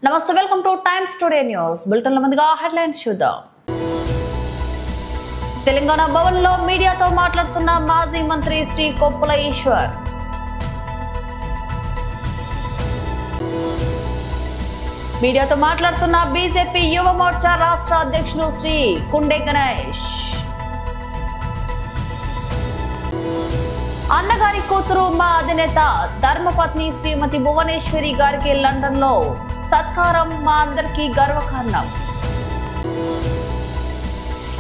నమస్తే, welcome two times today news bulletin లో ముందుగా హెడ్లైన్స్ చూద్దాం. తెలంగాణ భవన్ లో మీడియాతో మాట్లాడుతున్న మాజీ మంత్రి శ్రీ కొప్పుల ఈశ్వర్. మీడియాతో మాట్లాడుతున్న బీజేపీ యువ మోర్చా రాష్ట్ర అధ్యక్షులు శ్రీ కుండే గణేష్. అన్నగారి కూతురు మా అధినేత ధర్మపత్ని శ్రీమతి భువనేశ్వరి గారికి లండన్ లో సత్కారం మా అందరికీ గర్వకారణం.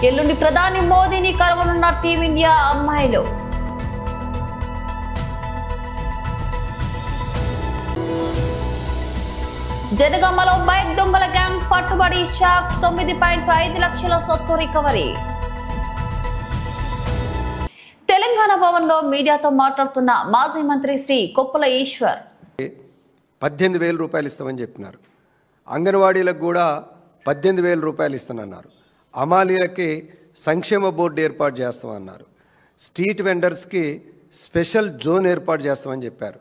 ఎల్లుండి ప్రధాని మోదీని కలవనున్న టీమిండియా అమ్మాయిలు. జనగామలో బైక్ దొంగల గ్యాంగ్ పట్టుబడి షాక్. 9.5 లక్షల సొత్తు రికవరీ. తెలంగాణ భవన్ లో మీడియాతో మాట్లాడుతున్న మాజీ మంత్రి శ్రీ కొప్పుల ఈశ్వర్. 18,000 రూపాయలు ఇస్తామని చెప్పినారు. అంగన్వాడీలకు కూడా 18,000 రూపాయలు ఇస్తానన్నారు. అమాలీలకి సంక్షేమ బోర్డు ఏర్పాటు చేస్తామన్నారు. స్ట్రీట్ వెండర్స్కి స్పెషల్ జోన్ ఏర్పాటు చేస్తామని చెప్పారు.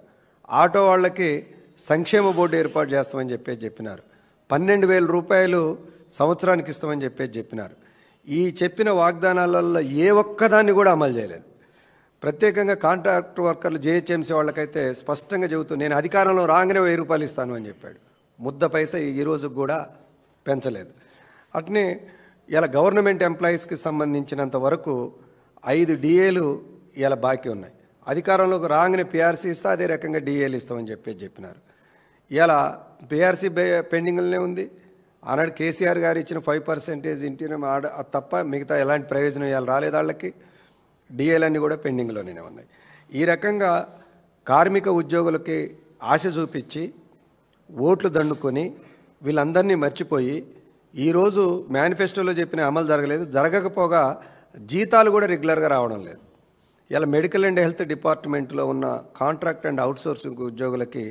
ఆటో వాళ్ళకి సంక్షేమ బోర్డు ఏర్పాటు చేస్తామని చెప్పినారు. 12,000 రూపాయలు సంవత్సరానికి ఇస్తామని చెప్పినారు. ఈ చెప్పిన వాగ్దానాలలో ఏ ఒక్కదాన్ని కూడా అమలు చేయలేదు. ప్రత్యేకంగా కాంట్రాక్ట్ వర్కర్లు జేహెచ్ఎంసీ వాళ్ళకైతే స్పష్టంగా చెబుతూ నేను అధికారంలో రాగానే 1000 రూపాయలు ఇస్తాను అని చెప్పాడు. ముద్ద పైసా ఈ రోజుకు కూడా పెంచలేదు. అట్నే ఇలా గవర్నమెంట్ ఎంప్లాయీస్కి సంబంధించినంత వరకు 5 డిఏలు ఇలా బాకీ ఉన్నాయి. అధికారంలోకి రాగానే పిఆర్సీ ఇస్తా, అదే రకంగా డిఏలు ఇస్తామని చెప్పినారు. ఇలా పిఆర్సీ పెండింగ్లోనే ఉంది. ఆనాడు కేసీఆర్ గారు ఇచ్చిన 5% ఇంటిని తప్ప మిగతా ఎలాంటి ప్రయోజనం ఇవాళ రాలేదు. వాళ్ళకి డిఏలన్నీ కూడా పెండింగ్లోనే ఉన్నాయి. ఈ రకంగా కార్మిక ఉద్యోగులకి ఆశ చూపించి ఓట్లు దండుకొని వీళ్ళందరినీ మర్చిపోయి ఈరోజు మేనిఫెస్టోలో చెప్పిన అమలు జరగకపోగా జీతాలు కూడా రెగ్యులర్గా రావడం లేదు. ఇలా మెడికల్ అండ్ హెల్త్ డిపార్ట్మెంట్లో ఉన్న కాంట్రాక్ట్ అండ్ అవుట్సోర్సింగ్ ఉద్యోగులకి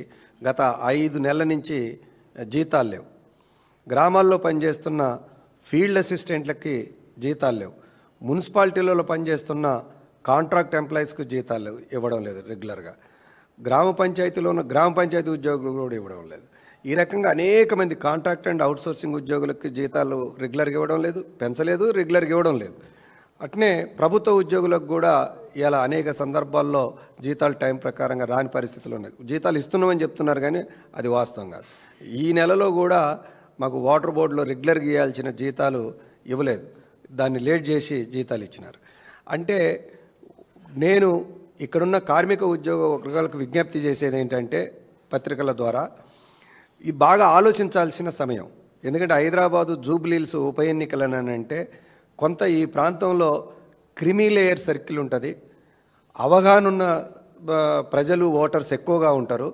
గత 5 నెలల నుంచి జీతాలు లేవు. గ్రామాల్లో పనిచేస్తున్న ఫీల్డ్ అసిస్టెంట్లకి జీతాలు లేవు. మున్సిపాలిటీలలో పనిచేస్తున్న కాంట్రాక్ట్ ఎంప్లాయీస్కి జీతాలు ఇవ్వడం లేదు రెగ్యులర్గా. గ్రామ పంచాయతీలో ఉన్న గ్రామ పంచాయతీ ఉద్యోగులు కూడా ఇవ్వడం లేదు. ఈ రకంగా అనేక మంది కాంట్రాక్ట్ అండ్ అవుట్సోర్సింగ్ ఉద్యోగులకి జీతాలు రెగ్యులర్గా ఇవ్వడం లేదు, పెంచలేదు, రెగ్యులర్గా ఇవ్వడం లేదు. అట్నే ప్రభుత్వ ఉద్యోగులకు కూడా ఇలా అనేక సందర్భాల్లో జీతాలు టైం ప్రకారంగా రాని పరిస్థితులు ఉన్నాయి. జీతాలు ఇస్తున్నామని చెప్తున్నారు కానీ అది వాస్తవం కాదు. ఈ నెలలో కూడా మాకు వాటర్ బోర్డులో రెగ్యులర్గా ఇవ్వాల్సిన జీతాలు ఇవ్వలేదు, దాన్ని లేట్ చేసి జీతాలు ఇచ్చినారు. అంటే నేను ఇక్కడున్న కార్మిక ఉద్యోగ వర్గాలకు విజ్ఞప్తి చేసేది ఏంటంటే పత్రికల ద్వారా ఈ బాగా ఆలోచించాల్సిన సమయం. ఎందుకంటే హైదరాబాదు జూబ్లీహిల్స్ ఉప ఎన్నికలనంటే కొంత ఈ ప్రాంతంలో క్రిమీ లేయర్ సర్కిల్ ఉంటుంది, అవగాహన ఉన్న ప్రజలు ఓటర్స్ ఎక్కువగా ఉంటారు.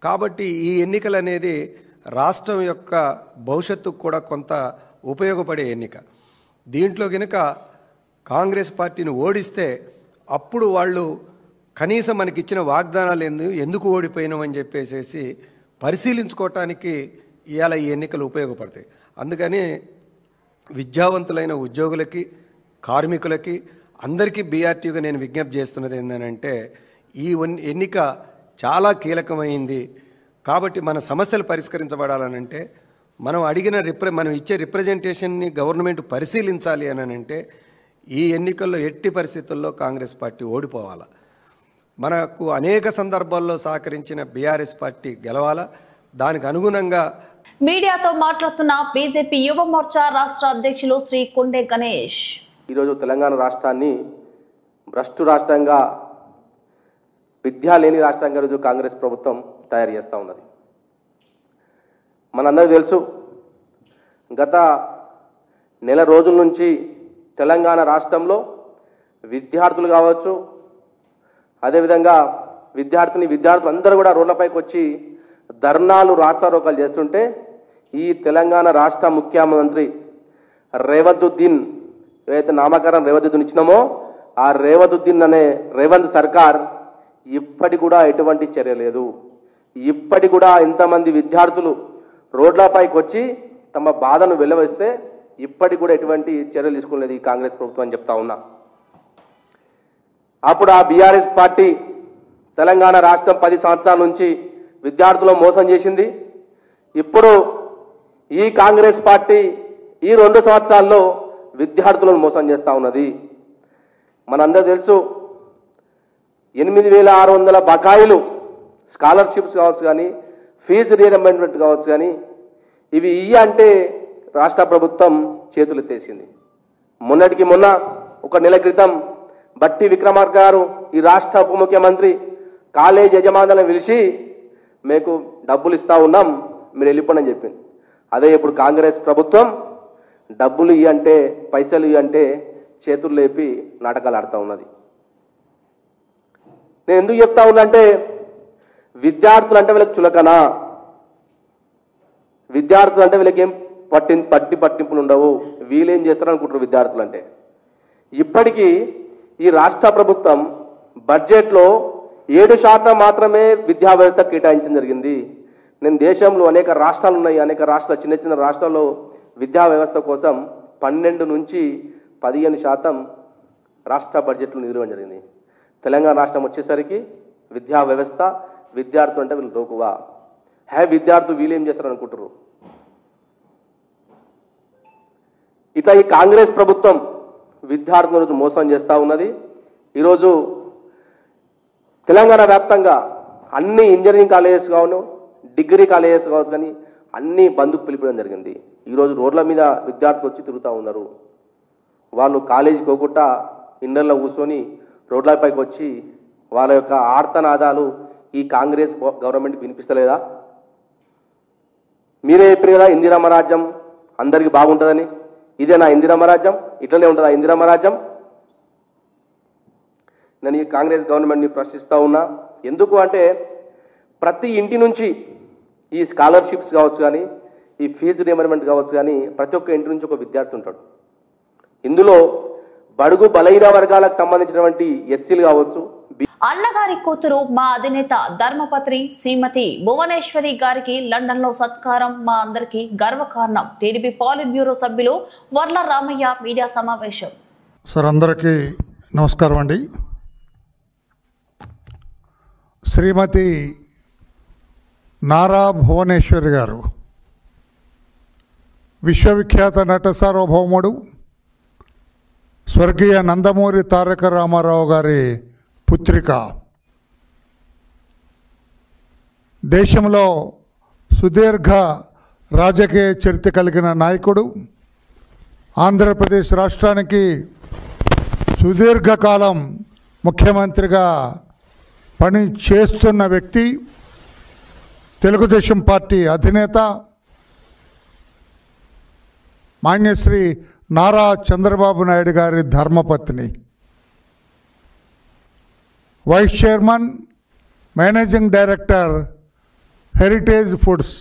కాబట్టి ఈ ఎన్నికలు అనేది రాష్ట్రం యొక్క భవిష్యత్తుకు కూడా కొంత ఉపయోగపడే ఎన్నిక. దీంట్లో కనుక కాంగ్రెస్ పార్టీని ఓడిస్తే అప్పుడు వాళ్ళు కనీసం మనకిచ్చిన వాగ్దానాలు ఎందుకు ఓడిపోయినామని చెప్పేసి పరిశీలించుకోవటానికి ఇవాళ ఈ ఎన్నికలు ఉపయోగపడతాయి. అందుకని విద్యావంతులైన ఉద్యోగులకి, కార్మికులకి, అందరికీ బీఆర్టీగా నేను విజ్ఞప్తి చేస్తున్నది ఏంటంటే ఈ ఎన్నిక చాలా కీలకమైంది. కాబట్టి మన సమస్యలు పరిష్కరించబడాలనంటే మనం ఇచ్చే రిప్రజెంటేషన్ని గవర్నమెంట్ పరిశీలించాలి అని అంటే ఈ ఎన్నికల్లో ఎట్టి పరిస్థితుల్లో కాంగ్రెస్ పార్టీ ఓడిపోవాలా. మనకు అనేక సందర్భాల్లో సహకరించిన బీఆర్ఎస్ పార్టీ గెలవాలా. దానికి అనుగుణంగా మీడియాతో మాట్లాడుతున్న బీజేపీ యువ మోర్చా రాష్ట్ర అధ్యక్షులు శ్రీ కుండే గణేష్. ఈరోజు తెలంగాణ రాష్ట్రాన్ని భ్రష్టు రాష్ట్రంగా, విద్యా లేని రాష్ట్రంగా రోజు కాంగ్రెస్ ప్రభుత్వం తయారు చేస్తూ ఉన్నది. మనందరికీ తెలుసు, గత నెల రోజుల నుంచి తెలంగాణ రాష్ట్రంలో విద్యార్థులు కావచ్చు, అదేవిధంగా విద్యార్థులు అందరూ కూడా రోడ్లపైకి వచ్చి ధర్నాలు, రాస్తారోకాలు చేస్తుంటే ఈ తెలంగాణ రాష్ట్ర ముఖ్యమంత్రి రేవంతుద్దీన్ ఏదైతే నామకరణం రేవంతుద్దీన్ ఇచ్చినామో ఆ రేవంతుద్దీన్ అనే రేవంత్ సర్కార్ ఇప్పటి కూడా ఎటువంటి చర్య లేదు. ఇప్పటి కూడా ఇంతమంది విద్యార్థులు రోడ్లపైకి వచ్చి తమ బాధను వెల్లవేస్తే ఇప్పటి కూడా ఎటువంటి చర్యలు తీసుకోలేదు ఈ కాంగ్రెస్ ప్రభుత్వం అని చెప్తా ఉన్నా. అప్పుడు ఆ బీఆర్ఎస్ పార్టీ తెలంగాణ రాష్ట్రం 10 సంవత్సరాల నుంచి విద్యార్థులను మోసం చేసింది. ఇప్పుడు ఈ కాంగ్రెస్ పార్టీ ఈ 2 సంవత్సరాల్లో విద్యార్థులను మోసం చేస్తూ ఉన్నది. మనందరూ తెలుసు 8,600 బకాయిలు స్కాలర్షిప్స్ కావచ్చు కానీ ఫీజు రీయింబర్స్మెంట్ కావచ్చు కానీ ఇవి అంటే రాష్ట్ర ప్రభుత్వం చేతులెత్తేసింది. మొన్నటికి మొన్న ఒక నెల క్రితం బట్టి విక్రమార్క గారు ఈ రాష్ట్ర ఉప ముఖ్యమంత్రి కాలేజ్ యజమానులను పిలిచి మీకు డబ్బులు ఇస్తా ఉన్నాం మీరు వెళ్ళిపోండి అని చెప్పింది. అదే ఇప్పుడు కాంగ్రెస్ ప్రభుత్వం డబ్బులు అంటే పైసలు అంటే చేతులు లేపి నాటకాలు ఆడుతూ ఉన్నది. నేను ఎందుకు చెప్తా ఉన్నా అంటే విద్యార్థులు అంటే వీళ్ళకి చులకనా, విద్యార్థులు అంటే వీళ్ళకి ఏం పట్టింపులు ఉండవు, వీళ్ళేం చేస్తారనుకుంటారు విద్యార్థులు అంటే. ఇప్పటికీ ఈ రాష్ట్ర ప్రభుత్వం బడ్జెట్లో 7% మాత్రమే విద్యా వ్యవస్థ కేటాయించడం జరిగింది. నేను దేశంలో అనేక రాష్ట్రాలు ఉన్నాయి, అనేక రాష్ట్రాలు చిన్న చిన్న రాష్ట్రాల్లో విద్యా వ్యవస్థ కోసం 12 నుంచి 15% రాష్ట్ర బడ్జెట్లు నిధులు జరిగింది. తెలంగాణ రాష్ట్రం వచ్చేసరికి విద్యా వ్యవస్థ విద్యార్థులు అంటే వీళ్ళు లోకువా విద్యార్థులు వీళ్ళేం చేస్తారు అనుకుంటారు. ఇట్లా ఈ కాంగ్రెస్ ప్రభుత్వం విద్యార్థుల రోజు మోసం చేస్తూ ఉన్నది. ఈరోజు తెలంగాణ వ్యాప్తంగా అన్ని ఇంజనీరింగ్ కాలేజెస్ కావచ్చు, డిగ్రీ కాలేజెస్ కావచ్చు కానీ అన్ని బంద్కు పిలిపడం జరిగింది. ఈరోజు రోడ్ల మీద విద్యార్థులు వచ్చి తిరుగుతూ ఉన్నారు. వాళ్ళు కాలేజీకి పోకుండా ఇండర్లో కూర్చొని రోడ్లపైకి వచ్చి వాళ్ళ యొక్క ఆర్తనాదాలు ఈ కాంగ్రెస్ గవర్నమెంట్కి వినిపిస్తలేదా? మీరే చెప్పారు కదా ఇందిరమ్మ రాజ్యం అందరికీ బాగుంటుందని. ఇదేనా ఇందిరమ్మ రాజ్యం? ఇట్లనే ఉంటుందా ఇందిరమ్మ రాజ్యం? నేను ఈ కాంగ్రెస్ గవర్నమెంట్ని ప్రశ్నిస్తూ ఉన్నా. ఎందుకు అంటే ప్రతి ఇంటి నుంచి ఈ స్కాలర్షిప్స్ కావచ్చు కానీ ఈ ఫీజు రీయింబర్స్మెంట్ కావచ్చు కానీ ప్రతి ఒక్క ఇంటి నుంచి ఒక విద్యార్థి ఉంటాడు. ఇందులో బడుగు బలహీన వర్గాలకు సంబంధించినటువంటి ఎస్సీలు కావచ్చు. అన్నగారి కూతురు మా అధినేత ధర్మపత్ని శ్రీమతి భువనేశ్వరి గారికి లండన్ లో సత్కారం మా అందరికి గర్వకారణం. టీడీపీ పాలిట్ బ్యూరో సభ్యులు వర్ల రామయ్య మీడియా సమావేశం. సార్ అందరికీ నమస్కారం అండి. శ్రీమతి నారా భువనేశ్వరి గారు విశ్వవిఖ్యాత నట సార్వభౌముడు స్వర్గీయ నందమూరి తారక రామారావు గారి పుత్రిక. దేశంలో సుదీర్ఘ రాజకీయ చరిత్ర కలిగిన నాయకుడు, ఆంధ్రప్రదేశ్ రాష్ట్రానికి సుదీర్ఘకాలం ముఖ్యమంత్రిగా పని చేస్తున్న వ్యక్తి, తెలుగుదేశం పార్టీ అధినేత మాన్యశ్రీ నారా చంద్రబాబు నాయుడు గారి ధర్మపత్ని, vice chairman, managing director, Heritage Foods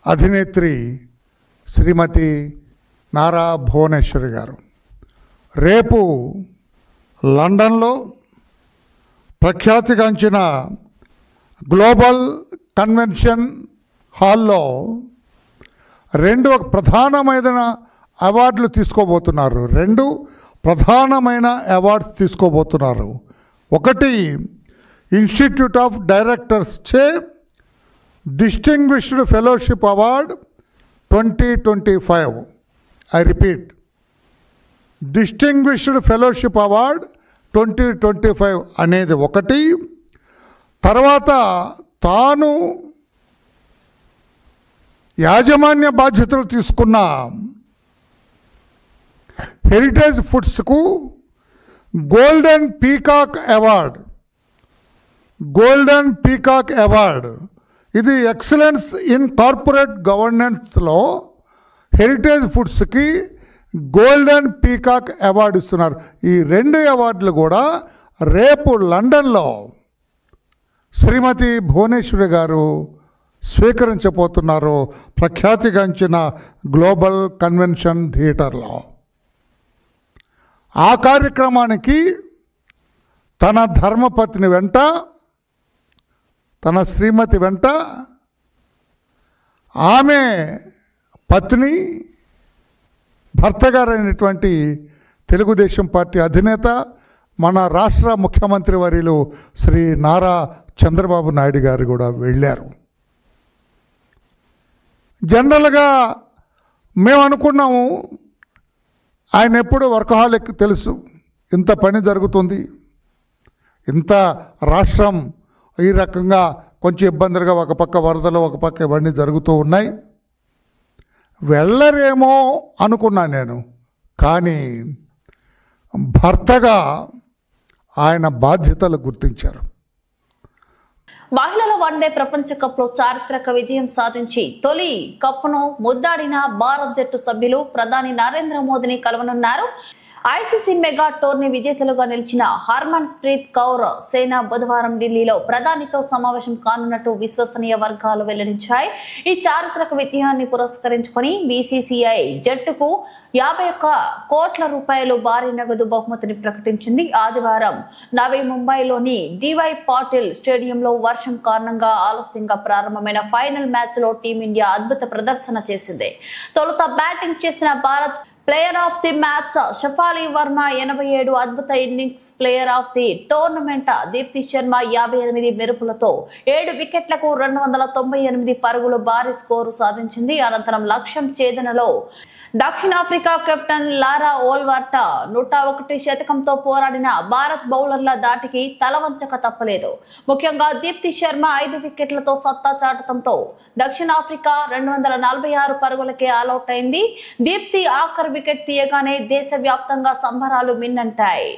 అధినేత్రి శ్రీమతి నారా భువనేశ్వరి గారు రేపు లండన్లో ప్రఖ్యాతిగాంచిన గ్లోబల్ కన్వెన్షన్ హాల్లో 2 ప్రధానమైన అవార్డులు తీసుకోబోతున్నారు. 2 ప్రధానమైన అవార్డ్స్ తీసుకోబోతున్నారు. ఒకటి ఇన్స్టిట్యూట్ ఆఫ్ డైరెక్టర్స్ చే distinguished fellowship award 2025. I repeat, distinguished fellowship award 2025 అనేది ఒకటి. తర్వాత తాను యాజమాన్య బాధ్యతలు తీసుకున్న హెరిటేజ్ ఫుడ్స్కు golden peacock award, golden peacock award ఇది ఎక్సలెన్స్ ఇన్ కార్పొరేట్ గవర్నెన్స్లో హెరిటేజ్ ఫుడ్స్కి గోల్డెన్ పీకాక్ అవార్డు ఇస్తున్నారు. ఈ 2 అవార్డులు కూడా రేపు లండన్లో శ్రీమతి భువనేశ్వరి గారు స్వీకరించబోతున్నారు, ప్రఖ్యాతిగాంచిన గ్లోబల్ కన్వెన్షన్ థియేటర్లో. ఆ కార్యక్రమానికి తన ధర్మపత్ని వెంట, తన శ్రీమతి వెంట ఆమె పత్ని, భర్త గారైనటువంటి తెలుగుదేశం పార్టీ అధినేత, మన రాష్ట్ర ముఖ్యమంత్రి వర్యులు శ్రీ నారా చంద్రబాబు నాయుడు గారు కూడా వెళ్ళారు. జనరల్గా మేము అనుకున్నాము ఆయన ఎప్పుడు వర్కహాలిక్ తెలుసు, ఇంత పని జరుగుతుంది, ఇంత రాష్ట్రం ఈ రకంగా కొంచెం ఇబ్బందులుగా ఒక పక్క వరదలు ఒక పక్క ఇవన్నీ జరుగుతూ ఉన్నాయి, వెళ్ళరేమో అనుకున్నాను నేను. కానీ భర్తగా ఆయన బాధ్యతలు గుర్తించారు. మహిళల వన్డే ప్రపంచ కప్ లో చారిత్రక విజయం సాధించి తొలి కప్పును ముద్దాడిన భారత్ జట్టు సభ్యులు ప్రధాని నరేంద్ర మోదీని కలవనున్నారు. ఐసీసీ మెగా టోర్నీ విజేతలుగా నిలిచిన హర్మన్ ప్రీత్ కౌర్ సేన బుధవారం ఢిల్లీలో ప్రధానితో సమావేశం కానున్నట్టు విశ్వసనీయ వర్గాలు వెల్లడించాయి. ఈ చారిత్రక విజయాన్ని పురస్కరించుకొని బీసీసీఐ జట్టుకు 51 కోట్ల రూపాయలు భారీ నగదు బహుమతిని ప్రకటించింది. ఆదివారం నవీ ముంబైలోని డివై పాటిల్ స్టేడియంలో వర్షం కారణంగా ఆలస్యంగా ప్రారంభమైన ఫైనల్ మ్యాచ్ లో టీమిండియా అద్భుత ప్రదర్శన చేసింది. తొలుత బ్యాటింగ్ చేసిన Bharat player of the match Shafali Verma 87 అద్భుత innings, player of the tournament Deepti Sharma 58 మెరుపులతో 7 వికెట్లకు 298 పరుగులు భారీ స్కోరు సాధించింది. అనంతరం లక్ష్యం ఛేదనలో దక్షిణాఫ్రికా కెప్టెన్ లారా ఓల్వర్ట్ 101 శతకంతో పోరాడిన భారత్ బౌలర్ల దాటికి తలవంచక తప్పలేదు. ముఖ్యంగా దీప్తి శర్మ 5 వికెట్లతో సత్తా చాటడంతో దక్షిణాఫ్రికా 246 పరుగులకే ఆలౌట్ అయింది. దీప్తి ఆఖరి వికెట్ తీయగానే దేశవ్యాప్తంగా సంబరాలు మిన్నంటాయి.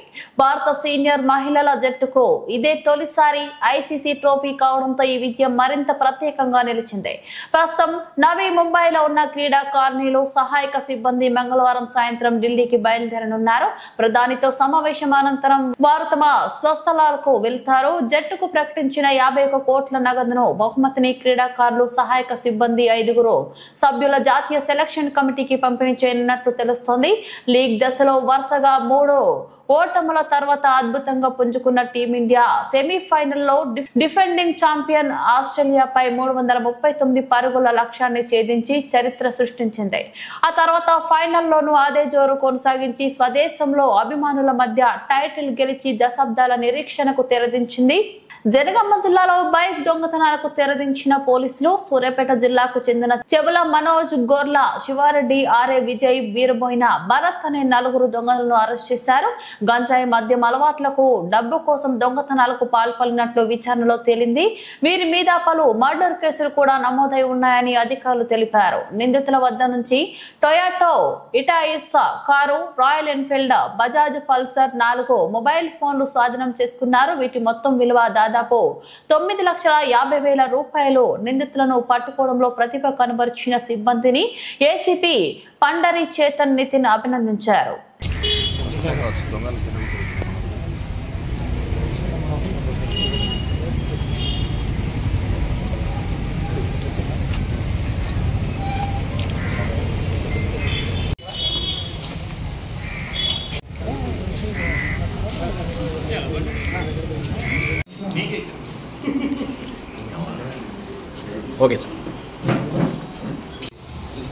భారత సీనియర్ మహిళల జట్టుకు ఇదే తొలిసారి ఐసీసీ ట్రోఫీ కావడంతో ఈ విజయం మరింత ప్రత్యేకంగా నిలిచింది. ప్రస్తుతం నవీ ముంబైలో ఉన్న క్రీడాకారిణులు, సహాయక సిబ్బంది మంగళవారం సాయంత్రం ఢిల్లీకి బయలుదేరనున్నారు. ప్రధానితో సమావేశం అనంతరం వారు తమ స్వస్థలాలకు వెళ్తారు. జట్టుకు ప్రకటించిన 51 కోట్ల నగదును బహుమతిని క్రీడాకారులు, సహాయక సిబ్బంది 5 సభ్యుల జాతీయ సెలక్షన్ కమిటీకి పంపిణీ చేయనున్నట్టు తెలుస్తోంది. లీగ్ దశలో వరుసగా 3 ఓటముల తర్వాత అద్భుతంగా పుంజుకున్న టీమిండియా సెమీఫైనల్లో డిఫెండింగ్ ఛాంపియన్ ఆస్ట్రేలియాపై 339 పరుగుల లక్ష్యాన్ని ఛేదించి చరిత్ర సృష్టించింది. ఆ తర్వాత ఫైనల్లోనూ అదే జోరు కొనసాగించి స్వదేశంలో అభిమానుల మధ్య టైటిల్ గెలిచి దశాబ్దాల నిరీక్షణకు తెరదించింది. జనగామ జిల్లాలో బైక్ దొంగతనాలకు తెరదించిన పోలీసులు సూర్యాపేట జిల్లాకు చెందిన చెవుల మనోజ్, గోర్ల శివారెడ్డి, ఆర్ఏ విజయ్, వీరబోయిన భరత్ అనే 4 దొంగలను అరెస్ట్ చేశారు. గంజాయి, మద్యం అలవాట్లకు డబ్బు కోసం దొంగతనాలకు పాల్పడినట్లు విచారణలో తేలింది. వీరి మీద పలు మర్డర్ కేసులు కూడా నమోదై ఉన్నాయని అధికారులు తెలిపారు. నిందితుల వద్ద నుంచి Toyota Etios car, Royal Enfield, Bajaj Pulsar, 4 mobile ఫోన్లు స్వాధీనం చేసుకున్నారు. వీటి మొత్తం విలువ దాదాపు 9,50,000 రూపాయలు. నిందితులను పట్టుకోవడంలో ప్రతిభ కనబరిచిన సిబ్బందిని ఏసీపీ పండరి చేతన్ నితిన్ అభినందించారు. Okay, sir.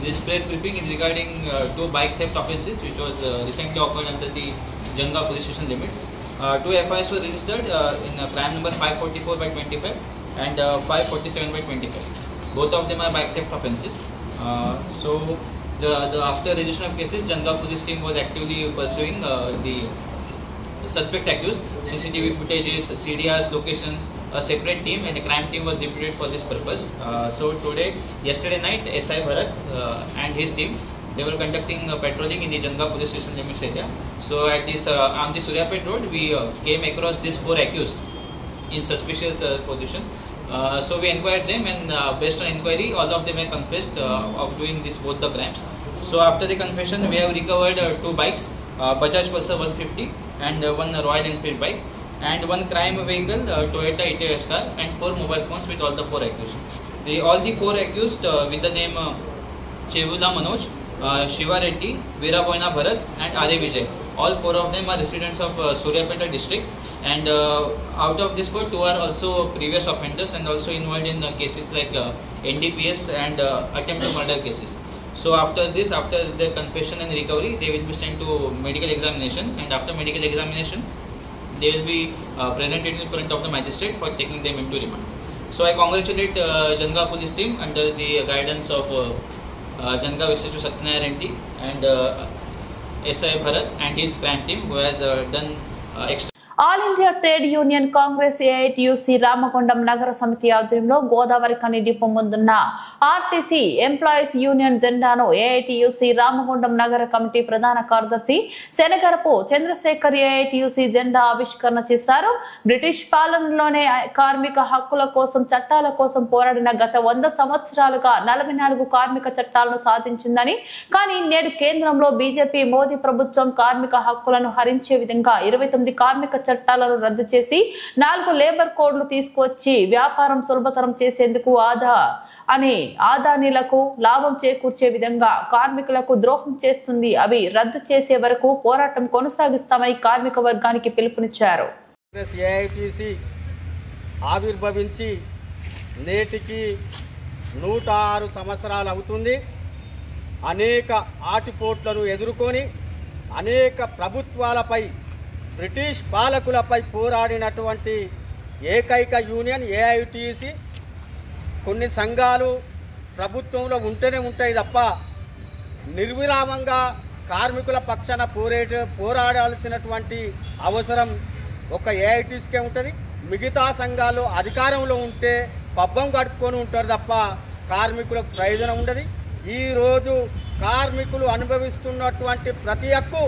This press briefing is regarding 2 bike theft offences which was recently occurred under the Janga police station limits. 2 FIRs were registered in crime number 544/25 and 547/25. Both of them are bike theft offences. So after registration of cases, Janga police team was actively pursuing the suspect accused. CCTV footages, CDRs, locations, a separate team and a crime team was deputed for this purpose. So yesterday night, SI Bharat and his team, they were conducting patrolling in the Janga police station limits area. So at this on the Suryapet road, we came across these 4 accused in suspicious position. So we inquired them and based on inquiry, all of them have confessed of doing both the crimes. So after the confession, we have recovered 2 bikes, Bajaj Pulsar 150 and 1 Royal Enfield bike and 1 crime vehicle, Toyota Etios car and 4 mobile phones with all the 4 accused. All the 4 accused with the name Chevula Manoj, Shiva Reddy, Veeraboina Bharat and R.A. Vijay. All 4 of them are residents of Suryapeta district and out of these 4, 2 are also previous offenders and also involved in cases like NDPS and attempt to murder cases. So after their confession and recovery, they will be sent to medical examination and after medical examination, they will be presented in front of the magistrate for taking them into remand. So I congratulate Janga police team under the guidance of Janga SHO Satyanarayana Reddy and SI Bharat and his crime team, who has done extra. All India trade union Congress AITUC Ramagundam నగర సమితి ఆధ్వర్యంలో Godavari Khani depot ముందున్న RTC employees union జెండాను AITUC Ramagundam నగర committee ప్రధాన కార్యదర్శి Shanagarapu Chandrasekhar AITUC జెండా ఆవిష్కరణ చేశారు. బ్రిటిష్ పాలనలోనే కార్మిక హక్కుల కోసం చట్టాల కోసం పోరాడిన గత 100 సంవత్సరాలుగా 44 కార్మిక చట్టాలను సాధించిందని, కానీ నేడు కేంద్రంలో బీజేపీ మోదీ ప్రభుత్వం కార్మిక హక్కులను హరించే విధంగా 29 కార్మిక చట్టాలను రద్దు చేసి 4 లేబర్ కోడ్లు తీసుకువచ్చి వ్యాపారం సులభతరం చేసేందుకు ఆదానీలకు లాభం చేకూర్చే విధంగా కార్మికులకు ద్రోహం చేస్తుంది. అవి రద్దు చేసే వరకు పోరాటం కొనసాగిస్తామని కార్మిక వర్గానికి పిలుపునిచ్చారు. ఏఐటీసీ ఆవిర్భవించి నేటికి 106 సంవత్సరాలు అవుతుంది. అనేక ఆటిపోట్లను ఎదుర్కొని అనేక ప్రభుత్వాలపై బ్రిటిష్ పాలకులపై పోరాడినటువంటి ఏకైక యూనియన్ ఏఐటీసీ. కొన్ని సంఘాలు ప్రభుత్వంలో ఉంటూనే ఉంటాయి తప్ప నిర్విరామంగా కార్మికుల పక్షాన పోరాడాల్సినటువంటి అవసరం ఒక ఏఐటీసీకే ఉంటుంది. మిగతా సంఘాలు అధికారంలో ఉంటే పబ్బం గడుపుకొని ఉంటారు తప్ప కార్మికులకు ప్రయోజనం ఉండదు. ఈరోజు కార్మికులు అనుభవిస్తున్నటువంటి ప్రతి హక్కు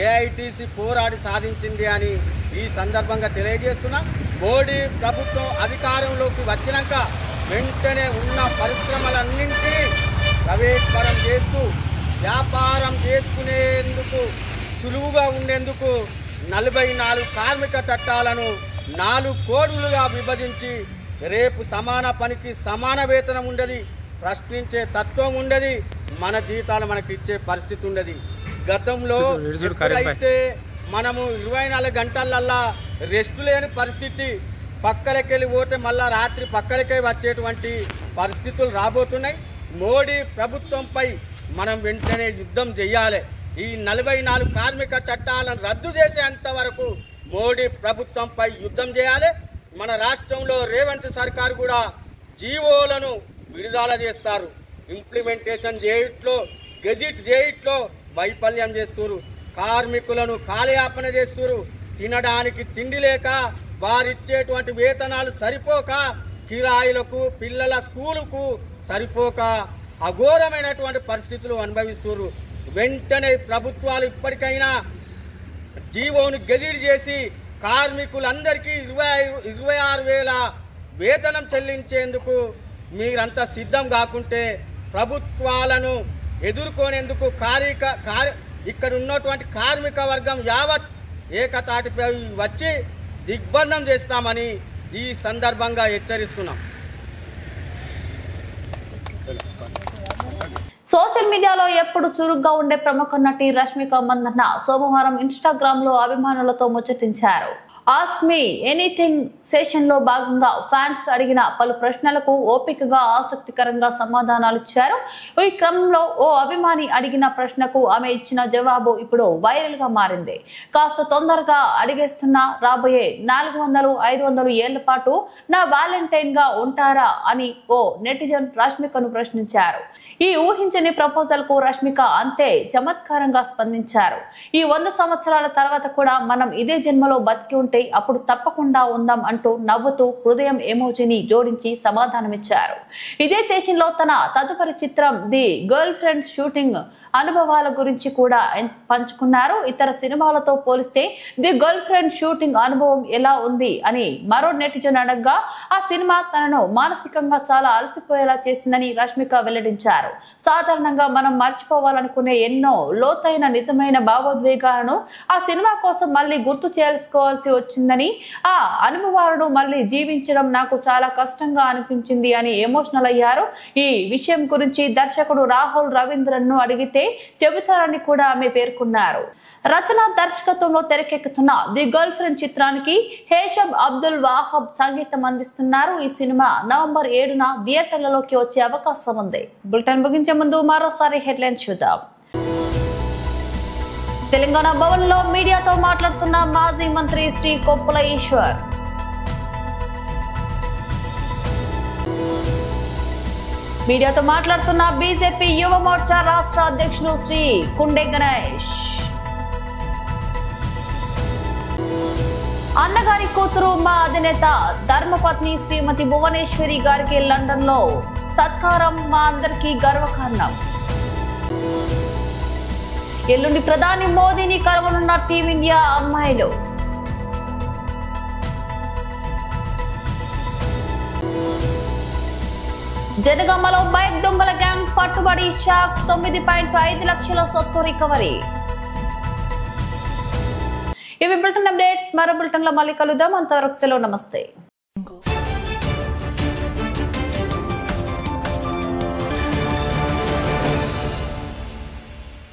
ఏఐటీసీ పోరాడి సాధించింది అని ఈ సందర్భంగా తెలియజేస్తున్నా. మోడీ ప్రభుత్వం అధికారంలోకి వచ్చినాక వెంటనే ఉన్న పరిశ్రమలన్నింటినీ ప్రైవేట్పరం చేస్తూ వ్యాపారం చేసుకునేందుకు సులువుగా ఉండేందుకు 44 కార్మిక చట్టాలను 4 కోడ్లుగా విభజించి రేపు సమాన పనికి సమాన వేతనం ఉండదు, ప్రశ్నించే తత్వం ఉండదు, మన జీతాలు మనకి ఇచ్చే పరిస్థితి ఉండదు. గతంలో ఎప్పుడైతే మనము 24 గంటలల్లా రెస్ట్ లేని పరిస్థితి, పక్కలకెళ్ళి పోతే మళ్ళా రాత్రి పక్కలకే వచ్చేటువంటి పరిస్థితులు రాబోతున్నాయి. మోడీ ప్రభుత్వంపై మనం వెంటనే యుద్ధం చేయాలి. ఈ 44 కార్మిక చట్టాలను రద్దు చేసేంత వరకు మోడీ ప్రభుత్వంపై యుద్ధం చేయాలి. మన రాష్ట్రంలో రేవంత్ సర్కారు కూడా జీవోలను విడుదల చేస్తారు. ఇంప్లిమెంటేషన్ చేయట్లో గెజిట్ చేయట్లో వైఫల్యం చేస్తున్నారు. కార్మికులను కాలయాపన చేస్తున్నారు. తినడానికి తిండి లేక, వారిచ్చేటువంటి వేతనాలు సరిపోక, కిరాయిలకు పిల్లల స్కూలుకు సరిపోక అఘోరమైనటువంటి పరిస్థితులు అనుభవిస్తున్నారు. వెంటనే ప్రభుత్వాలు ఇప్పటికైనా జీవోను గెజిట్ చేసి కార్మికులందరికీ 26,000 వేతనం చెల్లించేందుకు మీరంతా సిద్ధం కాకుంటే ప్రభుత్వాలను ఎదుర్కొనేందుకు ఇక్కడ ఉన్నటువంటి కార్మిక వర్గం యావత్ ఏకతాటిపై వచ్చి దిగ్బంధం చేస్తామని ఈ సందర్భంగా హెచ్చరిస్తున్నాం. సోషల్ మీడియాలో ఎప్పుడు చురుగ్గా ఉండే ప్రముఖ నటి రష్మిక మందన్న సోమవారం ఇన్స్టాగ్రామ్ లో అభిమానులతో ముచ్చటించారు. ఆస్క్ మీ ఎనీథింగ్ సెషన్ లో భాగంగా ఫ్యాన్స్ అడిగిన పలు ప్రశ్నలకు ఓపికగా ఆసక్తికరంగా సమాధానాలు ఇచ్చారు. ఈ క్రమంలో ఓ అభిమాని అడిగిన ప్రశ్నకు ఆమె ఇచ్చిన జవాబు ఇప్పుడు వైరల్ గా మారింది. కాస్త తొందరగా అడిగేస్తున్నా, రాబోయే 400-500 ఏళ్ల పాటు నా వ్యాలంటైన్ గా ఉంటారా అని ఓ నెటిజన్ రష్మికను ప్రశ్నించారు. ఈ ఊహించని ప్రపోజల్ కు రష్మిక అంతే చమత్కారంగా స్పందించారు. ఈ 100 సంవత్సరాల తర్వాత కూడా మనం ఇదే జన్మలో బతికి ఉంటే అప్పుడు తప్పకుండా ఉందాం అంటూ నవ్వుతూ హృదయం ఎమోజీని జోడించి సమాధానమిచ్చారు. ఇదే సెషన్ లో తన తదుపరి చిత్రం ది గర్ల్ ఫ్రెండ్ షూటింగ్ అనుభవాల గురించి కూడా పంచుకున్నారు. ఇతర సినిమాలతో పోలిస్తే ది గర్ల్ ఫ్రెండ్ షూటింగ్ అనుభవం ఎలా ఉంది అని మరో నెటిజన్ అడగ్గా, ఆ సినిమా తనను మానసికంగా చాలా అలసిపోయేలా చేసిందని రష్మిక వెల్లడించారు. సాధారణంగా మనం మర్చిపోవాలనుకునే ఎన్నో లోతైన నిజమైన భావోద్వేగాలను ఆ సినిమా కోసం మళ్ళీ గుర్తు చేసుకోవాల్సి వచ్చిందని, ఆ అనుభవాలను మళ్ళీ జీవించడం నాకు చాలా కష్టంగా అనిపించింది అని ఎమోషనల్ అయ్యారు. ఈ విషయం గురించి దర్శకుడు రాహుల్ రవీంద్రన్ ను అడిగితే చెబుతారని కూడా ఆమె పేర్కొన్నారు. రచన దర్శకత్వంలో తెరకెక్కుతున్న ది గర్ల్ ఫ్రెండ్ చిత్రానికి హేషమ్ అబ్దుల్ వాహబ్ సంగీతం అందిస్తున్నారు. ఈ సినిమా నవంబర్ 7న థియేటర్లలోకి వచ్చే అవకాశం ఉంది. బులెటిన్ ముగించే ముందు మరోసారి హెడ్లైన్స్ చూద్దాం. తెలంగాణ భవన్ లో మీడియాతో మాట్లాడుతున్న మాజీ మంత్రి శ్రీ కొప్పుల ఈశ్వర్. మీడియాతో మాట్లాడుతున్న బీజేపీ యువ మోర్చా రాష్ట్ర అధ్యక్షులు శ్రీ కుండే గణేష్. అన్నగారి కూతురు మా అధినేత ధర్మపత్ని శ్రీమతి భువనేశ్వరి గారికి లండన్ లో సత్కారం మా అందరికీ గర్వకారణం. ఎల్లుండి ప్రధాని మోదీని కలవనున్న టీమిండియా అమ్మాయిలు. జనగామలో బైక్ దొంగల గ్యాంగ్ పట్టుబడి షాక్. 9.5 లక్షల సొత్తు రికవరీ. ఇవి బులెటిన్ అప్డేట్స్. మరో బులెటిన్ లో మళ్ళీ కలుద్దాం. అంతవరకు సెలవు. నమస్తే.